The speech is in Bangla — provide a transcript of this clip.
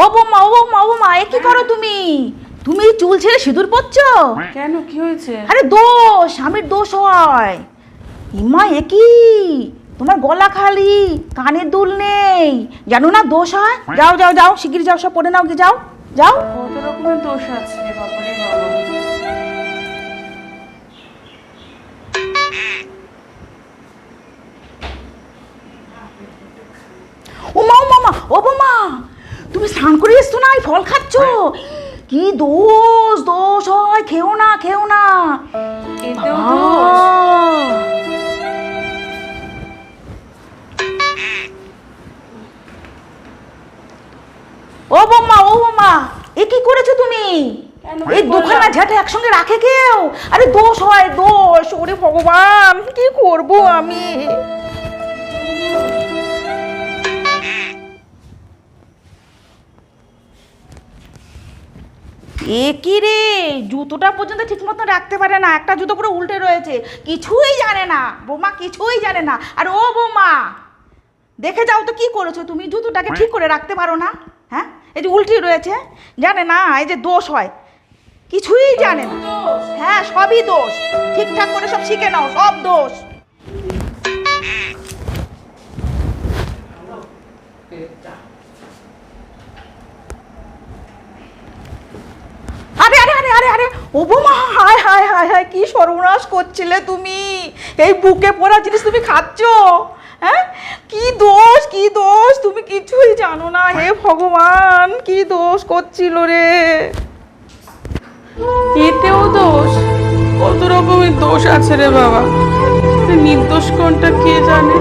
ও বৌমা, ও বৌমা, ও বৌমা, এ কি করো তুমি? তুমি চুল ছেড়ে সিঁদুর পরছো? কেন, কি হয়েছে? আরে দোষ, স্বামীর দোষ হয়। ইমা, এ কি? তোমার গলা খালি, কানের দুল নেই, জানো না দোষ হয়? যাও যাও যাও, শিগগির যাও, সব পড়ে নাও, কি যাও যাও। কত রকমের দোষ আছে বাবারে বাবা। ও মা, ও মামা, ও বৌমা, তুমি স্নান করে এসছো না, ফল খাচ্ছ? কি দোষ, দোষ হয়, খেও না, খেও না। এতেও দোষ? ও বৌমা, ও বৌমা, এ কি করেছো তুমি? এই দুখানা ঝাঁটে একসঙ্গে রাখে কেউ? আরে দোষ হয়, দোষ। ওরে ভগবান, কি করব আমি? এ কি রে, জুতোটা পর্যন্ত ঠিক মতো রাখতে পারে না, একটা জুতো পুরো উল্টে রয়েছে, কিছুই জানে না বৌমা, কিছুই জানে না। আর ও বৌমা, দেখে যাও তো কি করেছো তুমি, জুতোটাকে ঠিক করে রাখতে পারো না? হ্যাঁ, এই যে উল্টে রয়েছে, জানে না এই যে দোষ হয়, কিছুই জানে না। হ্যাঁ, সবই দোষ, ঠিকঠাক করে সব শিখে নাও, সব দোষ। আরে আরে আরে আরে আরে, ও বৌমা, হায় হায় হায় হায়, কি সর্বনাশ করছিলে তুমি? এই বুকে পড়া জিনিস তুমি খাচ্ছো? হ্যাঁ, কি দোষ, কি দোষ, তুমি কিছুই জানো না। হে ভগবান, কি দোষ করছিল রে? এতেও দোষ? কত রকমের দোষ আছে রে বাবা, নির্দোষ কোনটা কে জানে।